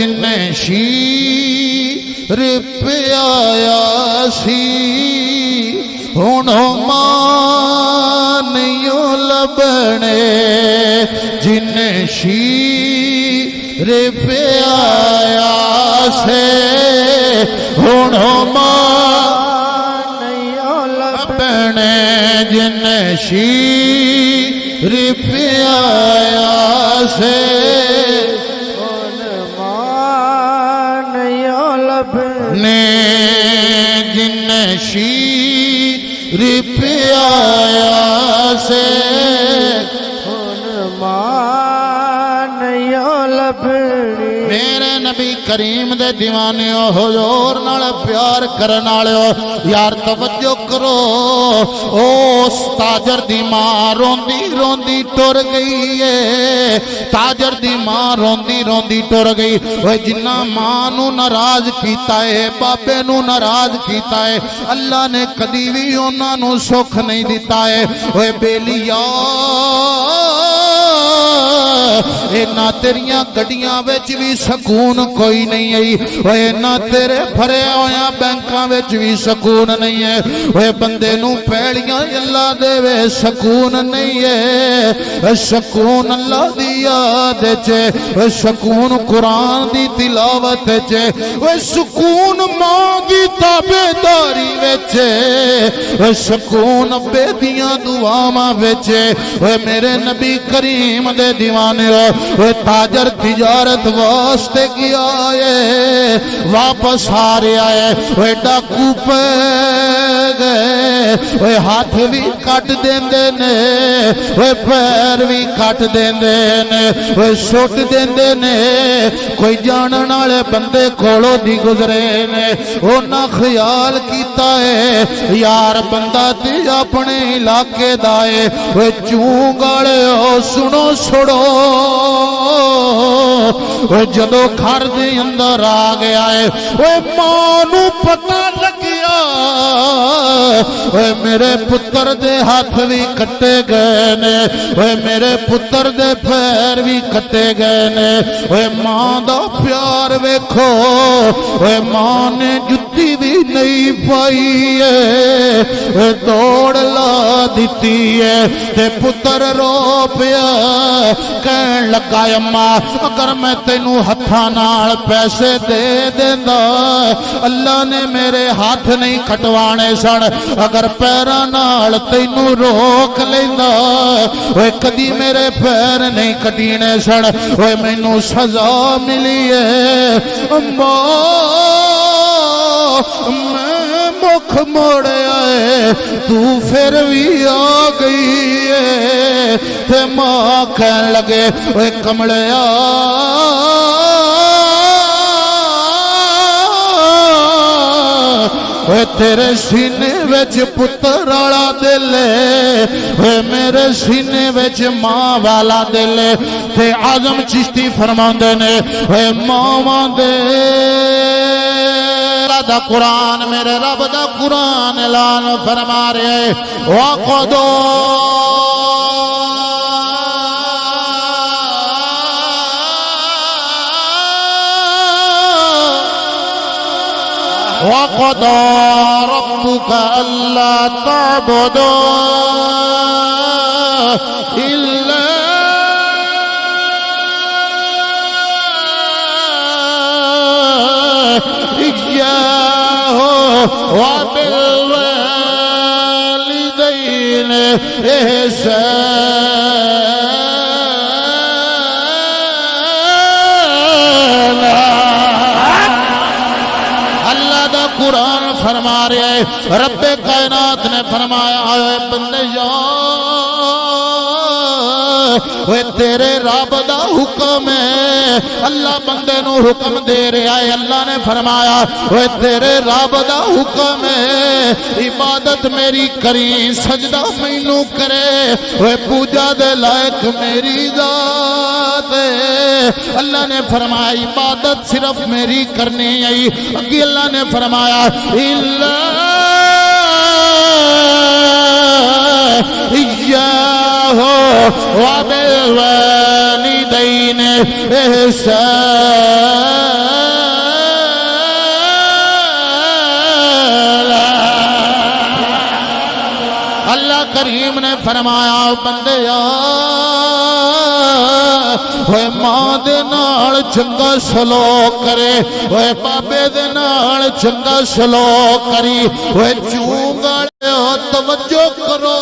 جن شیر پیایا سی ہن ماں نہیں لبنے جن شیر پیایا سے ہن ماں نہیں لبنے جن شیر پیایا سے نے جن شیر پیایا سے میرے نبی کریم دے دیوانے حضور نال پیار کرن والے یار توجہ کرو اس تاجر دی ماں روندی روندی ٹر گئی ہے تاجر دی ماں روندی روندی ٹر گئی وہ جنہ ماں نو ناراض کیتا ہے بابے نو ناراض کیتا ہے اللہ نے کدی بھی انہاں نو سکھ نہیں دیتا ہے وہ بیلیا اینا تیریاں گڑیاں وچ بھی سکون کوئی نہیں ہے اینا تیرے بھرے ہویا بینکاں وچ بھی سکون نہیں ہے وہ بندے نو پیڑیاں اللہ دے وے سکون نہیں ہے سکون اللہ دی یاد چے سکون قرآن دی تلاوت چے سکون ماں دی تابعداری وچ سکون ابے دیاں دعاواں وچ میرے نبی کریم دے دیوانے تاجر تجارت واسطے کیا ہے واپس آ رہا ہے ڈاکو پہ گئے ہاتھ بھی کٹ دیندے نے پیر بھی کٹ دیندے نے سٹ دیندے نے کوئی جانن والے بندے کولوں دی گزرے نے انہاں خیال کیتا ہے یار بندہ تے اپنے علاقے دا ہے چونگ والے سنو سڑو جدو گھر دے اندر آ گیا ہے ماں نو پتہ لگیا میرے پتر دے ہاتھ بھی کٹے گئے نے میرے پتر دے پیر بھی کٹے گئے نے ماں دا پیار ویکھو ماں نے جتی بھی نہیں پائی ہے دوڑ لا دیتی ہے تے پتر رو پیا کہن لگا اماں اگر میں تینوں ہتھاں نال پیسے دے دیندا اللہ نے میرے ہاتھ نہیں کٹوانے سن اگر پیراں نال تینوں روک لیندا کدی میرے پیر نہیں کٹینے سن مینوں سزا ملی ہے اماں میں مکھ موڑیا ہے تو پھر بھی آ گئی ہے تے ماں کہن لگے کملیا تیرے سینے وچ پتر والا دل ہے میرے سینے وچ ماں والا دل ہے تے اعظم چشتی فرماندے نے ماواں دے دا قرآن میرے رب دا قرآن اعلان فرما رہے وَقَضَى رَبُّكَ أَلَّا تَعْبُدُوا إِلَّا إِيَّاهُ وَبِالْوَالِدَيْنِ إِحْسَانًا اللہ دا قرآن فرما رہے ہیں رب کائنات نے فرمایا اے بندے تیرے رب دا حکم ہے اللہ بندے نو حکم دے رہا ہے اللہ نے فرمایا تیرے رب دا حکم ہے عبادت میری کری سجدہ مینوں کرے پوجا دے لائق میری ذات ہے اللہ نے فرمایا عبادت صرف میری کرنی ہے اگے اللہ نے فرمایا إِيَّاهُ وَبِالْوَالِدَيْنِ إِحْسَانًا کریم نے فرمایا بندیا ہوئے ماں دے نال چنگا سلوک کرے ہوئے بابے دے نال چنگا سلوک کری ہوئے چونگڑے توجہ کرو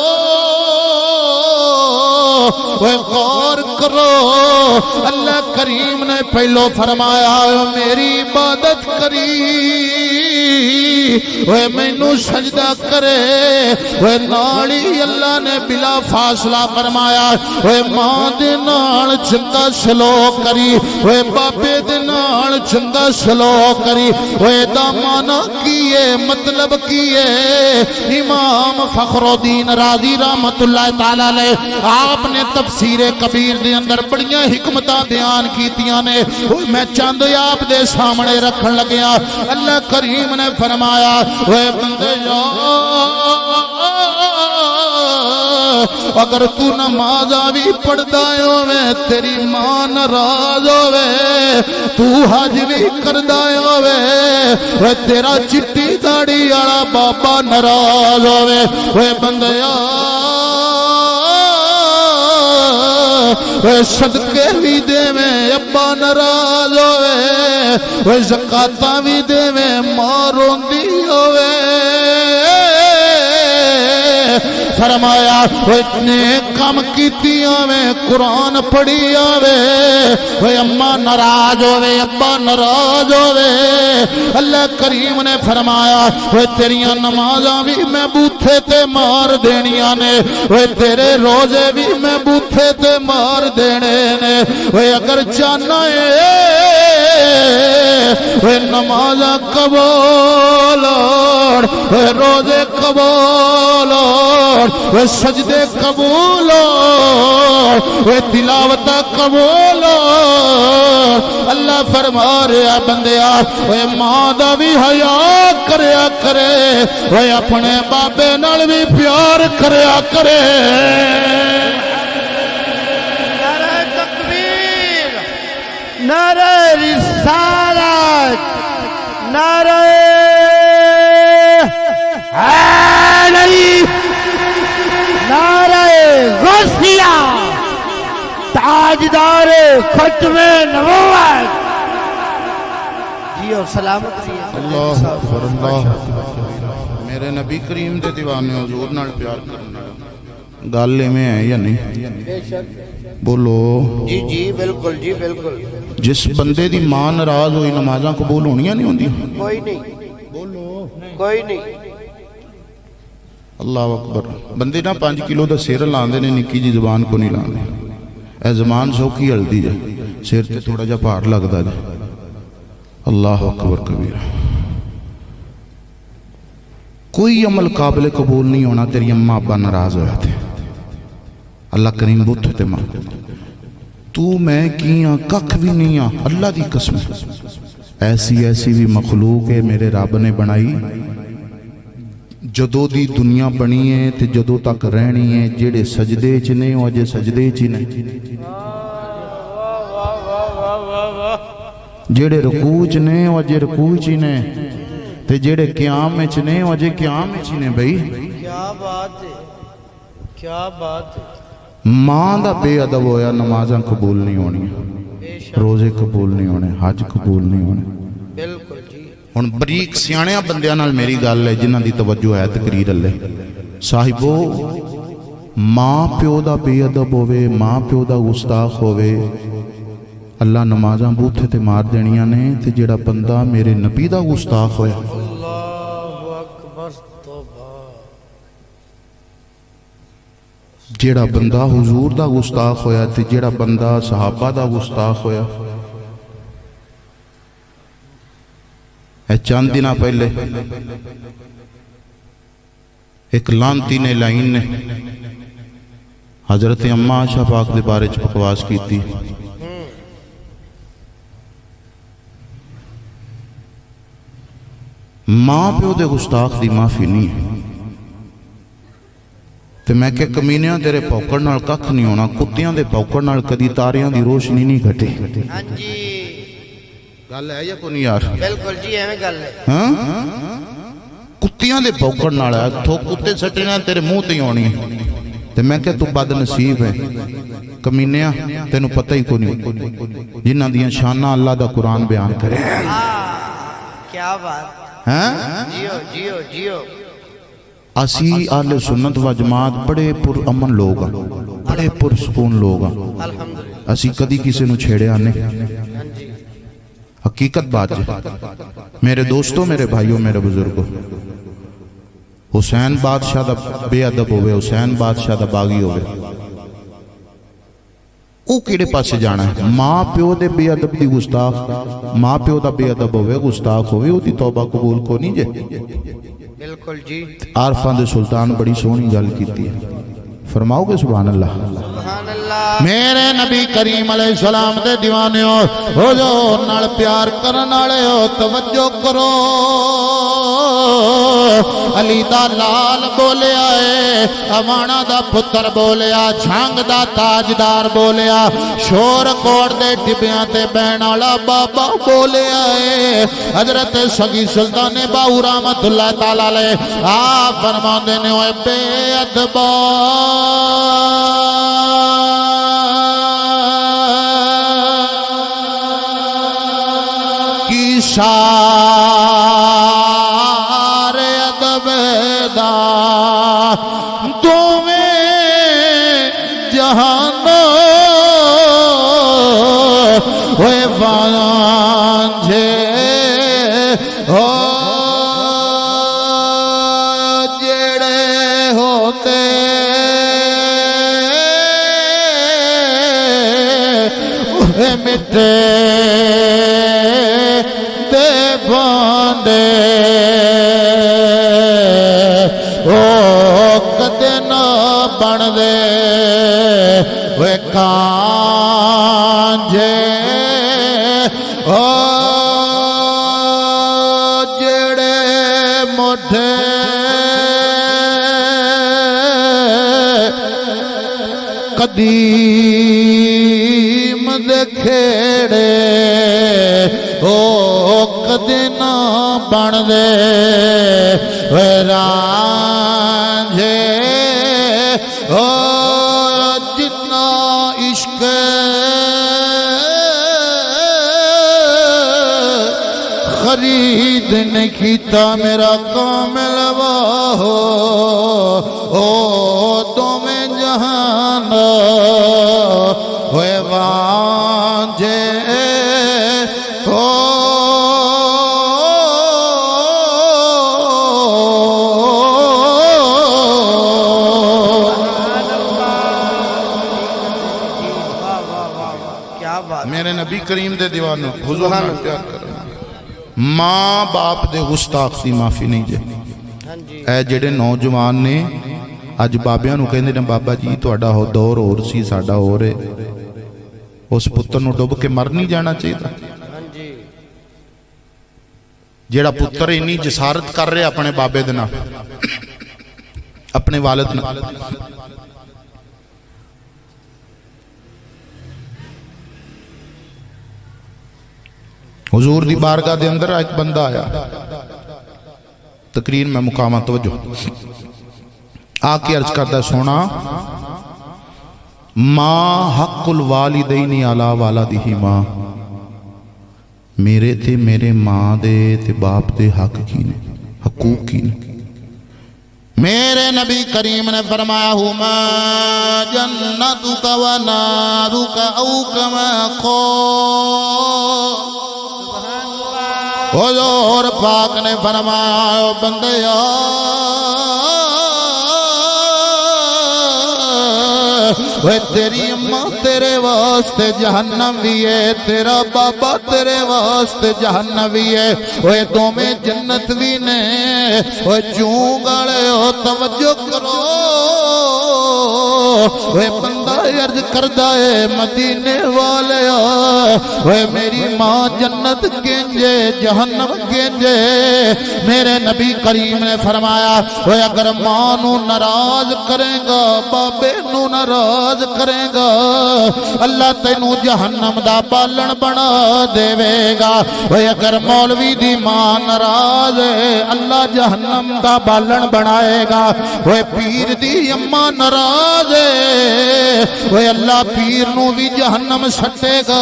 وہ غور کرو اللہ کریم نے پہلو فرمایا میری عبادت کری وہ مینوں سجدہ کرے وہ نالی اللہ نے بلا فاصلہ فرمایا وہ ماں دے نال چنگا سلوک کری وہ بابے دے نال چنگا سلوک کری وہ دا معنی کیے مطلب کیے امام فخر الدین رازی رحمت اللہ تعالی علیہ آپ نے تفسیر کبیر دے اندر بڑیاں حکمتاں بیان کیتیاں نے میں چند آپ دے سامنے رکھن لگیا اللہ کریم نے فرمایا اے بندے اگر تو نمازاں بھی پڑھدا ہوویں تیری ماں ناراض ہووے تو حج بھی کردا ہووے تیرا چٹی داڑھی والا بابا ناراض ہووے اے بندیا صدقے بھی دے میں ابا ناراض ہوئے زکاتاں بھی دے میں ماں روندی ہوئے فرمایا اتنے کم کیتی آویں قرآن پڑھی آوے اماں ناراض ہوئے ابا ناراض ہوئے اللہ کریم نے فرمایا تیریاں نمازاں بھی میں بوتھے تے مار دینیاں نے تیرے روزے بھی میں بوتھے تے مار دینے نے اگر چاہنا ہے نمازاں قبول روزے قبول سجدے قبول تلاوت قبول اللہ فرما رہا بندیا ماں دا بھی حیا کریا کرے اپنے بابے نال بھی پیار کریا کرے نعرہ تکبیر نعرہ رسالت نعرہ حیدری نعرہ غوثیہ تاجدار ختم نبوت جی اور سلامت اللہ اکبر اللہ میرے نبی کریم دے دیوانے حضور نال پیار کرنا گالے میں ہے یا نہیں بے شک بولو جی جی بالکل جی بالکل جس بندے دی ماں ناراض ہوئی نمازاں قبول ہونیاں نہیں ہوندی کوئی نہیں بولو کوئی نہیں اللہ اکبر بندے نا 5 کلو دا سیر لاندے نے نکی جی زبان کو نہیں لاندے اے زبان سوکی ہلدی جائے سیر تے تھوڑا جا پہاڑ لگدا جائے اللہ اکبر کبیر کوئی عمل قابل قبول نہیں ہونا تیری اماں ابا ناراض ہویا تھے اللہ کریم بوتھے تے ماں تو میں کیاں ککھ بھی نہیں ہاں اللہ دی قسم ایسی بھی مخلوق ہے میرے رب نے بنائی جدو دی دنیا بنی ہے تے جدو تک رہنی ہے جیڑے سجدے چنے ہو اجے سجدے چنے جیڑے رکوع چنے ہو اجے رکوع چنے تے جیڑے قیام چنے ہو اجے قیام چنے بھئی کیا بات ہے کیا بات ہے ماں دا بے ادب ہویا نمازاں قبول نہیں ہونی روزے قبول نہیں ہونے حج قبول نہیں ہونے بالکل جی ہن بریک سیاںیاں بندیاں نال میری گل ہے جنہاں دی توجہ ہے تقریر اللہ صاحبو ماں پیو دا بے ادب ہوے ماں پیو دا گستاخ ہوے اللہ نمازاں بوتھے تے مار دینیاں نے تے جیڑا بندہ میرے نبی دا گستاخ ہویا اللہ اکبر توبہ جیڑا بندہ حضور دا گستاخ ہویا تے جیڑا بندہ صحابہ دا گستاخ ہویا اے چند دنہ پہلے ایک لانتی نے لائن نے حضرت اماں عائشہ پاک دے بارے چ بکواس کی تھی ماں پیو دے گستاخ دی معافی نہیں ہے تے میں کہ کمینیاں تیرے پوکڑ نال ککھ نہیں ہونا کتیاں دے پوکڑ نال کدی تاریاں دی روشنی نہیں گھٹے ہاں جی گل ہے یا کو نہیں یار بالکل جی ایویں گل ہے ہاں کتیاں دے پوکڑ نال ہے تھو کتے سٹے نال تیرے منہ تے ہونی ہے تے میں کہ تو بد نصیب ہے کمینیا تینوں پتہ ہی کو نہیں جنہ دیاں شانہ اللہ دا قرآن بیان کرے کیا بات جیو جیو جیو اسی اہل سنت و جماعت بڑے پر امن لوگ ہیں بڑے پر سکون لوگ ہیں الحمدللہ اسی کدی کسی نو چھیڑے آنے حقیقت بات ہے میرے دوستوں میرے بھائیوں میرے بزرگوں حسین بادشاہ دا بے ادب ہوئے حسین بادشاہ دا باغی ہوئے او کیڑے پاسے جانا ہے ماں پیو دے بے ادب دی گستاخ ماں پیو دا بے ادب ہوئے گستاخ ہوئے او دی توبہ قبول کو نہیں جے بالکل جی عارفان دے سلطان بڑی سونی گل کیتی ہے فرماؤ گے سبحان اللہ سبحان اللہ میرے نبی کریم علیہ السلام دے دیوانے ہو جو نال پیار کرن والے ہو توجہ کرو علی دا لال بولیا ہے امانا دا پتر بولیا جھانگ دا تاجدار بولیا شور کوڑ دے ٹبیاں تے بین والا بابا بولیا ہے حضرت سگی سلطان باہو رحمت اللہ تعالی علیہ آپ فرما دینے ہوئے بے ادبا کی سارے ادب دا تو میں جہان ہوئے وانجھے ہو جڑے ہوتے مٹے دے باندے او کدے نہ بن دے وے کانجے او جڑے مٹھے قدیم دے کھیڑے او کدے نہ بن دے رانجھے او جتنا عشق خرید نہیں کیتا میرا کامل واہو او تو میں جہان ہوئے وانجھے او کیا بات میرے نبی کریم دے دیوانوں حضور نے پیار کر ماں باپ دے گستاخ دی معافی نہیں جے اے جڑے نوجوان نے اج بابیاں نو کہندے نے بابا جی تہاڈا ہو دور اور سی ساڈا ہو رے اس پتر نو ڈب کے مر نہیں جانا چاہیے جیڑا پتر انی جسارت کر رہے اپنے بابے دے نال اپنے والد نال حضور دی بارگاہ دے اندر ایک بندہ آیا تقریر میں مقامہ توجہ آکے عرض کرتا سونا ماں حق الوالدین علی والدہ ماں میرے تے میرے ماں دے تے باپ دے حق کی نے حقوق کی نے میرے نبی کریم نے فرمایا ہما جنتک و نارک او کما قول حضور پاک نے فرمایا بندیا وہ تیری اماں تیرے واسطے جہنم بھی ہے تیرا بابا تیرے واسطے جہنم بھی ہے وہ تو میں جنت بھی نے وہ چوں گڑے ہو توجہ کرو وہ بندہ عرض کردہ ہے مدینے والے اوے میری ماں جنت گنجے جہنم گنجے میرے نبی کریم نے فرمایا اوے اگر ماں نو ناراض کرے گا بابے نو ناراض کرے گا اللہ تینوں جہنم دا بالن بنا دے گا اوے اگر مولوی دی ماں ناراض ہے اللہ جہنم دا بالن بنائے گا اوے پیر دی اماں ناراض ہے اوے اللہ پیر نو بھی جہنم سٹے گا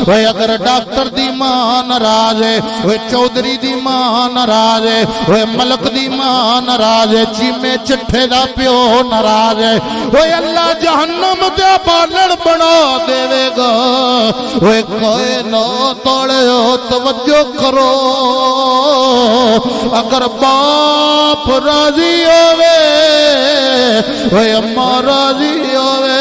اوے اگر ڈاکٹر دی ماں ناراض ہے اوے چودھری دی ماں ناراض ہے اوے ملک دی ماں ناراض ہے چیمے چٹھے دا پیو ناراض ہے اوے اللہ جہنم دا بالن بنا دے گا اوے کائنات والےو توجہ کرو اگر باپ راضی ہوئے اوے اماں راضی ہوئے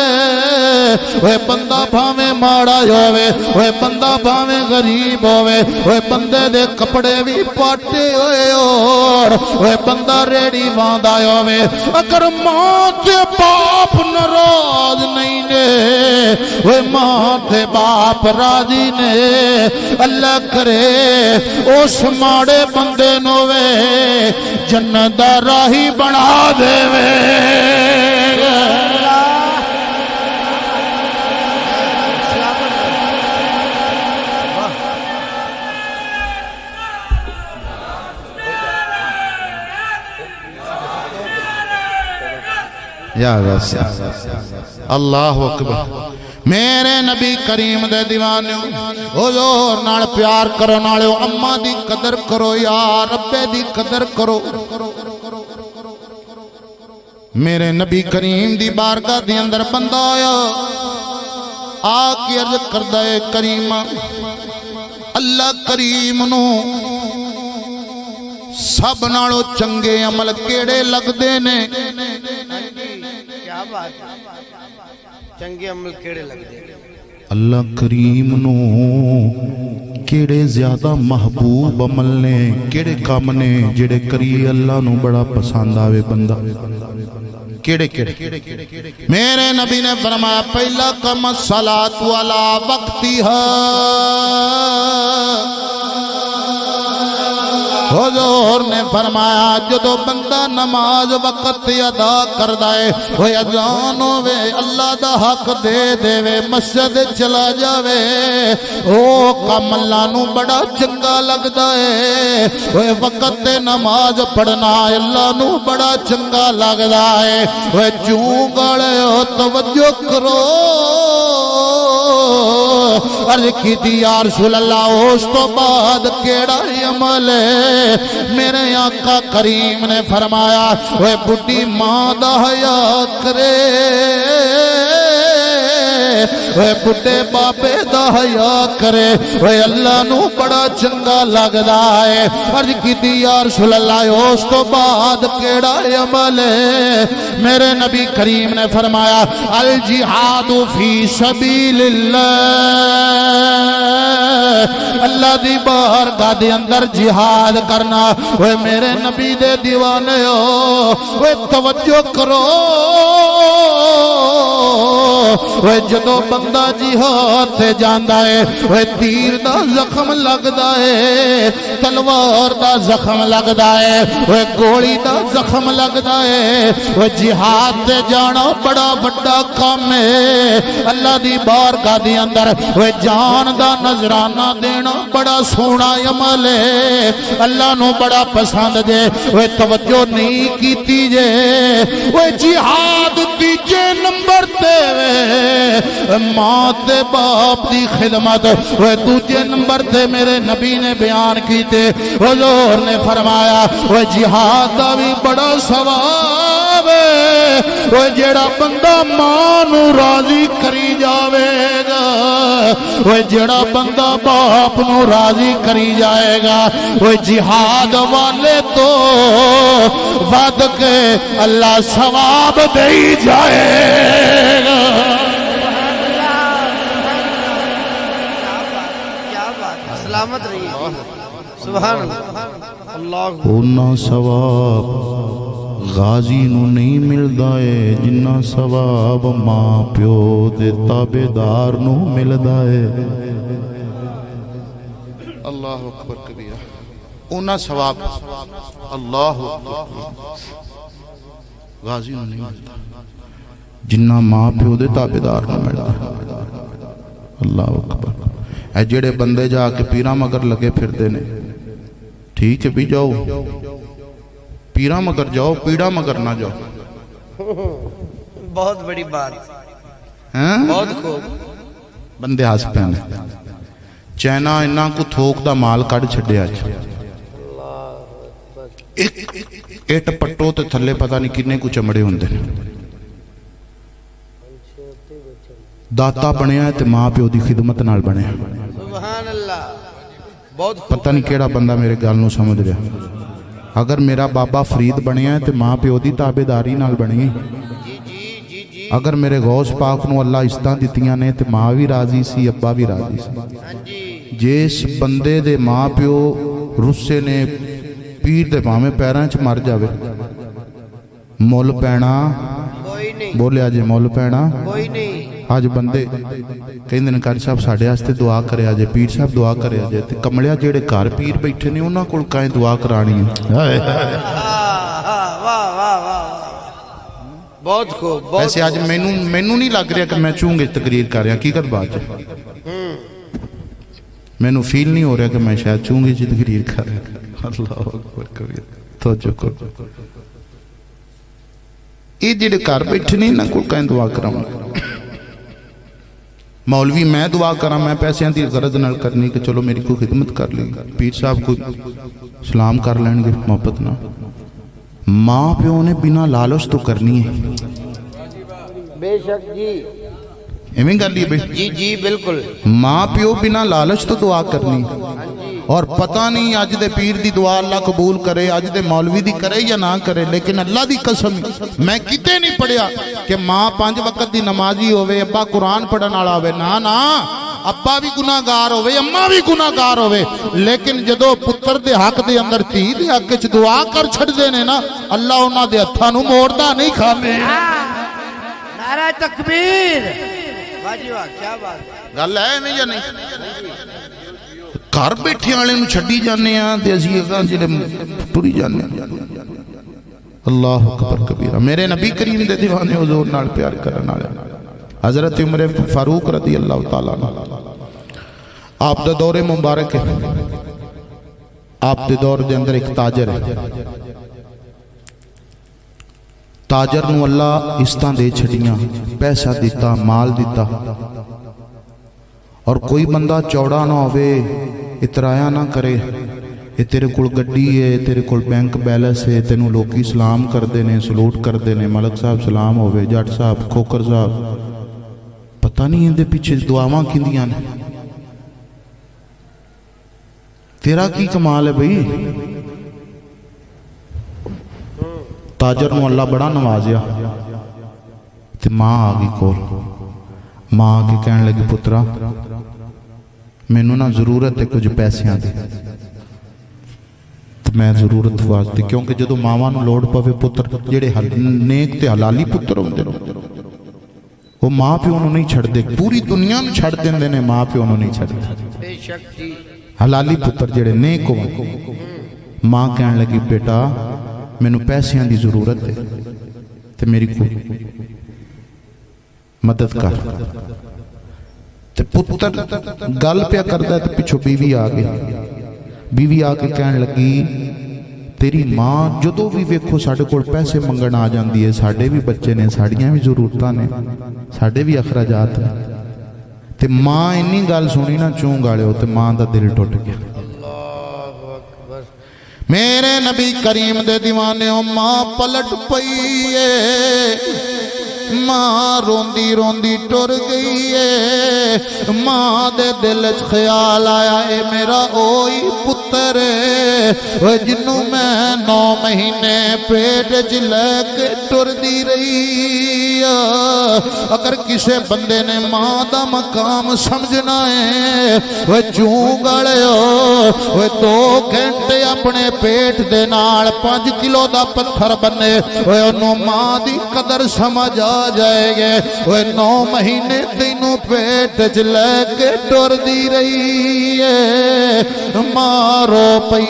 اوے بندہ بھاویں ماڑا ہوئے اوے بندہ بھاویں غریب ہوئے اوے بندے دے کپڑے بھی پاٹے ہوئے اور اوے بندہ ریڑی باندھا ہوئے اگر ماں تے باپ ناراض نہیں نے اوے ماں تے باپ راضی نے اللہ کرے اس ماڑے بندے نو وے جنت دا راہی بنا دے وے یا رسول اللہ اکبر میرے نبی کریم دے دیوانیوں حضور نال پیار کرو نالو اماں دی قدر کرو یا ربے دی قدر کرو میرے نبی کریم دی بارگاہ دی اندر بندہ آیا آکے عرض کردہ ہے کریمہ اللہ کریم نو سب نالو چنگے عمل کیڑے لگ دینے کیا بات ہے چنگے عمل کیڑے لگ دے اللہ کریم نو کیڑے زیادہ محبوب عمل نے کیڑے کام نے جڑے کری اللہ نو بڑا پسند آوے بندہ کیڑے کیڑے میرے نبی نے فرمایا پہلا کم الصلاۃ علی وقتھا حضور نے فرمایا جدو بندہ نماز وقت ادا کردہ ہے وہ اذان ہوے اللہ دا حق دے دے وے مسجد چلا جاوے او کم اللہ نو بڑا چنگا لگدا ہے وہ وقت نماز پڑھنا اللہ نو بڑا چنگا لگدا ہے وہ چوں گڑے ہو توجہ کرو عرض کی تھی یا رسول اللہ اس تو بعد کیڑا عمل ہے میرے آقا کریم نے فرمایا وہ بڑی ماں دا حیا کرے وہ بڑے بابے دا حیا کرے وہ اللہ نو بڑا چنگا لگدا ہے عرض کیتی یا رسول اللہ اس تو بعد کیڑا عمل ہے میرے نبی کریم نے فرمایا الجہاد فی سبیل اللہ دی بارگاہ دے اندر جہاد کرنا وہ میرے نبی دے دیوانے ہو وہ توجہ کرو وہ جدو بندہ جہاد تے جاندا ہے وہ تیر دا زخم لگدا ہے تلوار دا زخم لگدا ہے وہ گولی دا زخم لگدا ہے وہ جہاد تے جانا بڑا بڑا کام ہے اللہ دی بارگاہ دے اندر وہ جان دا نظرانہ دینا بڑا سونا عمل ہے اللہ نو بڑا پسند جے وہ توجہ نہیں کیتی جے وہ جہاد تیجے نمبر تے ماں تے باپ دی خدمت وہ دوجے نمبر تے میرے نبی نے بیان کیتے حضور نے فرمایا وہ جہاد دا بھی بڑا ثواب ہے وہ جڑا بندہ ماں نو راضی کری جاوے گا وہ جڑا بندہ باپ نو راضی کری جائے گا وہ جہاد والے تو ود کے اللہ ثواب دے جائے گا سلامت رہیے سبحان اللہ اونا ثواب غازی نو نہیں ملدا ہے جنہ ثواب ماں پیو دے تابعدار نو ملدا ہے۔ اللہ اکبر کبیرہ، اونا ثواب اللہ اکبر غازی نو نہیں ملدا جنہ ماں پیو دے تابعدار نو ملدا۔ اللہ اکبر۔ اے جڑے بندے جا کے پیراں مگر لگے پھر دینے، ٹھیک ہے بھی جاؤ، پیراں مگر جاؤ، پیڑا مگر نہ جاؤ۔ بہت بڑی بات، بہت خوب۔ بندے ہس پینے چائنا انہاں کو تھوک دا مال کڑ چھڑیا ایک پٹو تے تھلے پتہ نہیں کنے کو چمڑے ہوندے داتا بنیا ہے تے ماں پیو دی خدمت نال بنیا۔ سبحان اللہ، بہت پتہ نہیں کیڑا بندہ میرے گل نو سمجھ رہا۔ اگر میرا بابا فرید بنیا ہے تے ماں پیو دی تابعداری نال بنی۔ اگر میرے غوث پاک نو اللہ عزتاں دتیاں نے تے ماں بھی راضی سی، ابا بھی راضی سی۔ جس بندے دے ماں پیو رسے نے پیر دے پاویں پیراں چ مر جاوے، مول پینا کوئی نہیں، بولیا جے مول پینا کوئی نہیں۔ آج بندے کہیں دن کاری صاحب ساڑھے آستے دعا کرے آجے، پیر صاحب دعا کرے آجے، تے کمڑیا جیڑے کار پیر بیٹھے نے انہاں کل کائیں دعا کرانی ہے۔ بہت خوب۔ ایسے آج مینوں نہیں لگ رہا کہ میں چونگے تقریر کر رہا، حقیقت بات ہے، مینوں فیل نہیں ہو رہا کہ میں شاید چونگے جی تقریر کر رہا۔ اللہ اکبر کبیر، توجہ کرو۔ یہ جیڑے کار بیٹھے نہیں انہاں کل کائیں دعا کراؤں، مولوی میں دعا کراں، میں پیسے دی غرض نال کرنی کہ چلو میری کوئی خدمت کر لی، پیر صاحب کو سلام کر لیں گے محبت نہ۔ ماں پیو نے بنا لالچ تو کرنی ہے، بے شک جی، ایویں گل ہے جی جی بالکل۔ ماں پیو بنا لالچ تو دعا کرنی، اور پتہ نہیں اج دے پیر دی دعا اللہ قبول کرے، اج دے مولوی دی کرے یا نہ کرے، لیکن اللہ دی قسم میں کتے نہیں پڑھیا کہ ماں 5 وقت دی نمازی ہوئے، ابا قرآن پڑھن والا ہوئے، نا ابا بھی گناہگار ہوئے، اماں بھی گناہگار ہوئے، لیکن جدو پتر دے حق دے اندر تھی دے حق وچ دعا کر چھڑ دینے نا، اللہ انہاں دے ہتھاں نوں موڑدا نہیں کھانے۔ نعرہ تکبیر، واہ جی واہ، کیا بات گل ہے میں یا نہیں؟ گھر بیٹھے والے نوں چھڈی جانے ہیں تے اسی اگاں جڑے ٹری جانے ہیں۔ اللہ اکبر کبیرہ۔ میرے نبی کریم دے دیوانے حضور نال پیار کرن والے حضرت عمر فاروق رضی اللہ تعالیٰ عنہ، آپ دا دور مبارک ہے، آپ دے دور دے اندر ایک تاجر ہے، تاجر نو اللہ عزتاں دے چھڑیاں، پیسہ دیتا، مال دیتا، اور کوئی بندہ چوڑا نہ ہوئے، اترایا نہ کرے، یہ تیرے کول گڈی ہے، تیرے کول بینک بیلنس ہے، تینوں لوکی سلام کر دینے، سلوٹ کر دینے، ملک صاحب سلام ہوئے، جٹ صاحب، کھوکر صاحب، پتہ نہیں اندے پیچھے دعاواں کیندیاں نے۔ تیرا کی کمال ہے بھئی؟ تاجر نو اللہ بڑا نوازیا، تے ماں آگی کول، ماں آگی کہنے لگی پترا مینوں نہ ضرورت ہے کچھ پیسیاں دی، تو میں ضرورت واسطے، کیونکہ جدو ماواں نو لوڑ پوے پتر جڑے نیک تے حلالی پتر ہوندے وہ ماں پیو نو نہیں چھڑ دے، پوری دنیا نو چھڑ دیندے نے، ماں پیو نو نہیں چھڑ دے۔ بے شک جی، حلالی پتر جڑے نیک ہو، ماں کہنے لگی بیٹا مینوں پیسیاں دی ضرورت ہے تے میری کو مدد کر۔ تے پتر گل پیا کردا ہے تے پیچھے بیوی آ گئی، بیوی آ کے کہنے لگی تیری ماں جدو بھی ویکھو ساڈے کول پیسے منگن آ جاندی ہے، ساڈے بھی بچے نے، ساڈیاں بھی ضرورتاں نے، ساڈے بھی اخراجات ہیں۔ تے ماں انی گل سنی نہ چون گاڑے تے ماں دا دل ٹوٹ گیا۔ میرے نبی کریم دے دیوانے ہو، ماں پلٹ پئی ہے، ماں روندی روندی ٹر گئی ہے، ماں دے دل خیال آیا ہے میرا اوہی پتر ہے جنوں میں 9 مہینے پیٹ چ لے کے ٹر دی رہی۔ اگر کسے بندے نے ماں دا مقام سمجھنا ہے وہ چوں گڑے ہو، وہ 2 گھنٹے اپنے پیٹ دے نال 5 کلو دا پتھر بنے اوے انہوں ماں دی قدر سمجھ آ جائے گے اوے 9 مہینے تینوں پیٹ چ لے کے ٹر دی رہی ہے ماں رو پئی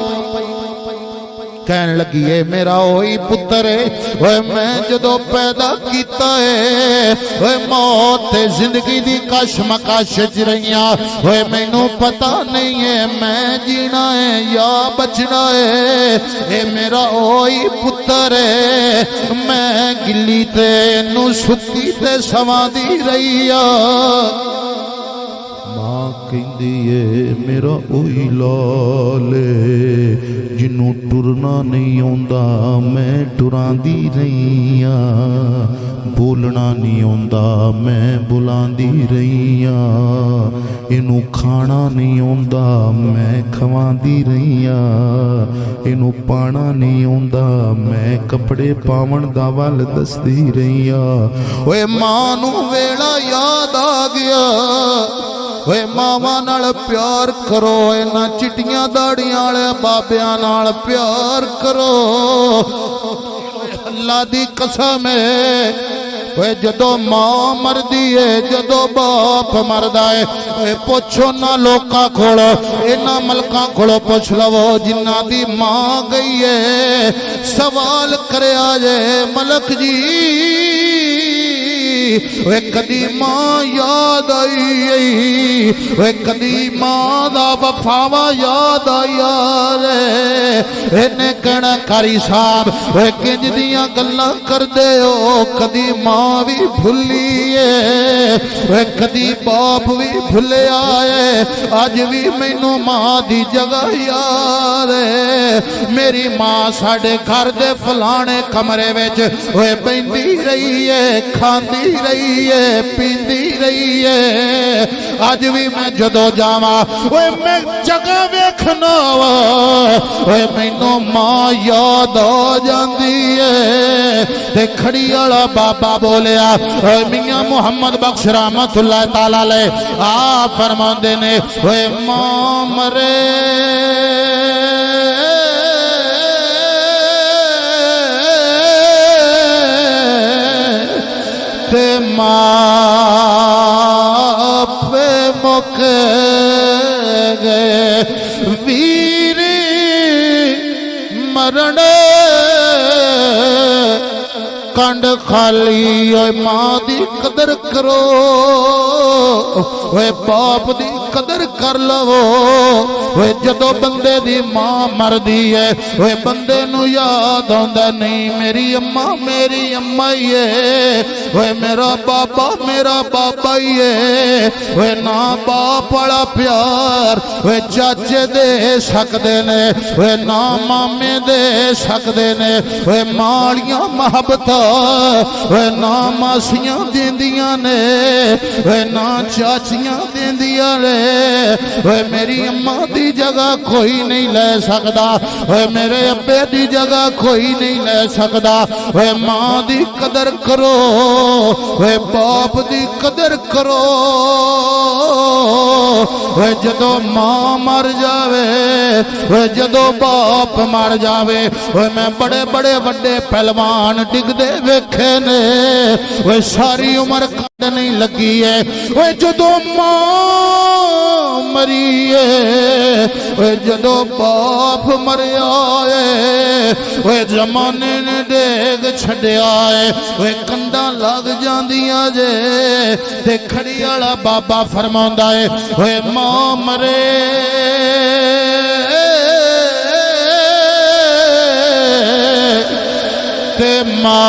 کہن لگی ہے میرا وہی پتر ہے اوے میں جدو پیدا کیتا ہے اوے موت زندگی دی کشمکش چ رہیاں اوے مینوں پتہ نہیں ہے میں جینا ہے یا بچنا ہے اے میرا وہی پتر ہے میں گلی تے نو سکی تے سواندی رہی ماں کہندی ہے میرا اوہی لال جنوں ٹرنا نہیں آندا میں ٹراندی رہی ہاں بولنا نہیں آندا میں بلاندی رہی ہاں اینوں کھانا نہیں آندا میں کھواندی رہی ہاں اینوں پانا نہیں آندا میں کپڑے پاون دا ول دسدی رہی ہاں اوے ماں نوں ویلا یاد آ گیا اوے ماواں نال پیار کرو اینا چٹیاں داڑیاں والے بابیاں نال پیار کرو اللہ دی قسم ہے اوے جدو ماں مردی ہے جدو باپ مردا ہے اوے پوچھو نہ لوکاں کھولو اینا ملکاں کھولو پوچھ لو جنہ دی ماں گئی ہے سوال کریا جے ملک جی اوے کدی ماں یاد آئی اوے کدی ماں دا وفاوا یاد آیا رے اینے کہنا کاری صاحب اوے کنج دیاں گلاں کر دے او کدی ماں بھی بھلی ہے اوے کدی باپ بھی بھلیا ہے اج بھی مینوں ماں دی جگہ یاد ہے میری ماں ساڈے گھر دے فلانے کمرے وچ اوے بیندی رہی ہے کھاندی رہی ہے پیندی رہی ہے اج بھی میں جدو جاواں اوے میں جگہ ویکھنا وا اوے مینوں ماں یاد آ جاندی ہے تے کھڑی والا بابا بولیا اوے میاں محمد بخش رحمت اللہ تعالی علیہ آپ فرماندے نے اوے ماں مرے تے ماں پہ مک گئے ویر مرن کنڈ خالی اوے ماں دی قدر کرو اوے باپ دی قدر کر لو اوے جدو بندے دی ماں مردی ہے اوے بندے نو یاد آندا نہیں میری اماں ہی ہے اوے میرا بابا ہی ہے اوے نا باپ والا پیار اوے چاچے دے سکدے نے اوے نا مامے دے سکدے نے اوے ماڑیاں محبتاں اوے نا ماسیاں دیندیاں نے اوے نا چاچیاں دیندیاں نے اوے میری اماں دی جگہ کوئی نہیں لے سکدا اوے میرے ابے دی جگہ کوئی نہیں لے سکدا اوے ماں دی قدر کرو اوے باپ دی قدر کرو اوے جدو ماں مر جاوے اوے جدو باپ مر جاوے اوے میں بڑے بڑے وڈے پہلوان ڈگدے ویکھے نے اوے ساری عمر کد نہیں لگی ہے اوے جدو ماں مری ہے اوے جدو باپ مریا ہے اوے زمانے نے دیگ چھڈیا ہے اوے کنڈاں لگ جاندیاں جے تے کھڑی والا بابا فرماوندا ہے اوے ماں مرے تے ماں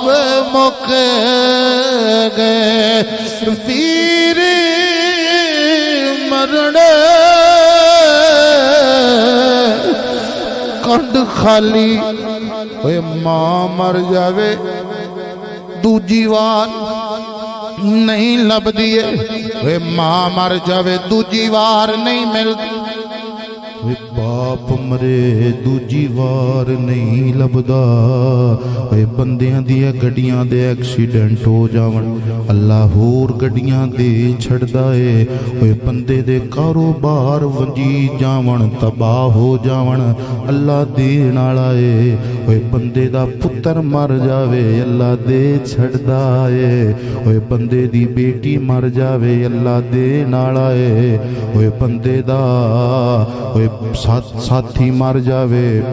پہ مک گئے ویر مرن کنڈ خالی اوے ماں مر جاوے دوجی وار نہیں لبدی ہے اوے ماں مر جاوے دوجی وار نہیں ملدی ਵੇ ਬਾਪ ਮਰੇ ਦੂਜੀ ਵਾਰ ਨਹੀਂ ਲੱਭਦਾ ਓਏ ਬੰਦਿਆਂ ਦੀਆਂ ਗੱਡੀਆਂ ਦੇ ਐਕਸੀਡੈਂਟ ਹੋ ਜਾਵਣ ਅੱਲਾ ਹੋਰ ਗੱਡੀਆਂ ਦੇ ਛੱਡਦਾ ਏ ਓਏ ਬੰਦੇ ਦੇ ਕਾਰੋਬਾਰ ਵੰਜੀ ਜਾਵਣ ਤਬਾਹ ਹੋ ਜਾਵਣ ਅੱਲਾ ਦੇਣ ਵਾਲਾ ਏ ਓਏ ਬੰਦੇ ਦਾ ਪੁੱਤਰ ਮਰ ਜਾਵੇ ਅੱਲਾ ਦੇ ਛੱਡਦਾ ਏ ਓਏ ਬੰਦੇ ਦੀ ਬੇਟੀ ਮਰ ਜਾਵੇ ਅੱਲਾ ਦੇਣ ਵਾਲਾ ਏ ਓਏ ਬੰਦੇ ਦਾ ਓਏ ਸਾਥੀ ਮਰ ਜਾਵੇ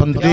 ਬੰਦੇ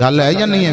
ਗੱਲ ਹੈ ਜਾਂ ਨਹੀਂ ਹੈ?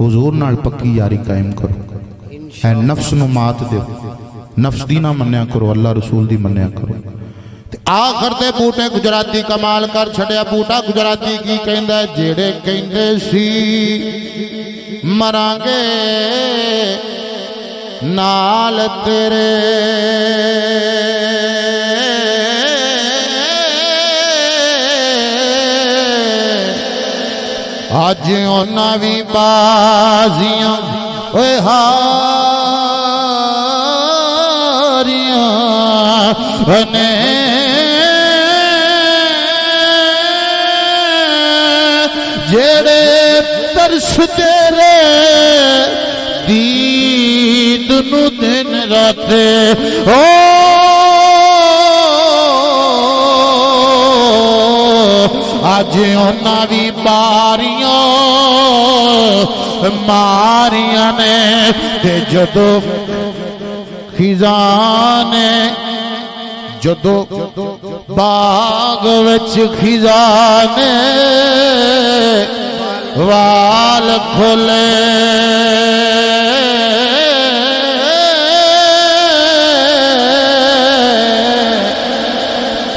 ਹੁਜ਼ੂਰ ਨਾਲ ਪੱਕੀ ਯਾਰੀ ਕਾਇਮ ਕਰੋ। ਹੈ ਨਫਸ ਨੂੰ ਮਾਤ ਦਿਓ, ਨਫਸ ਦੀ ਨਾ ਮੰਨਿਆ ਕਰੋ, ਅੱਲਾ ਰਸੂਲ ਦੀ ਮੰਨਿਆ ਕਰੋ। ਤੇ ਆਖਰ ਤੇ ਬੂਟੇ ਗੁਜਰਾਤੀ ਕਮਾਲ ਕਰ ਛੱਡਿਆ। ਬੂਟਾ ਗੁਜਰਾਤੀ ਕੀ ਕਹਿੰਦਾ? ਜਿਹੜੇ ਕਹਿੰਦੇ ਸੀ ਮਰਾਂਗੇ ਨਾਲ ਤੇਰੇ, ਅੱਜ ਉਹਨਾਂ ਵੀ ਬਾਜ਼ੀਆਂ ਓਏ ਹਾਰੀਆਂ ਨੇ। ਜਿਹੜੇ ਤਰਸ ਤੇਰੇ ਦੀਦ ਨੂੰ ਦਿਨ ਰਾਤ ਓ ਅੱਜ ਉਹਨਾਂ ਵੀ ਬਾਰੀਆਂ ਮਾਰੀਆਂ ਨੇ। ਤੇ ਜਦੋਂ ਖਿਜ਼ਾਂ ਨੇ, ਜਦੋਂ ਬਾਗ ਵਿੱਚ ਖਿਜ਼ਾਂ ਨੇ ਵਾਲ ਖੋਲੇ,